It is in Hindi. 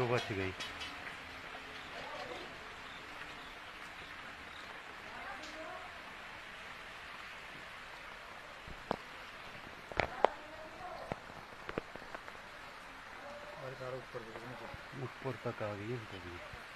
तो बच गई। ऊपर तक आ गई है।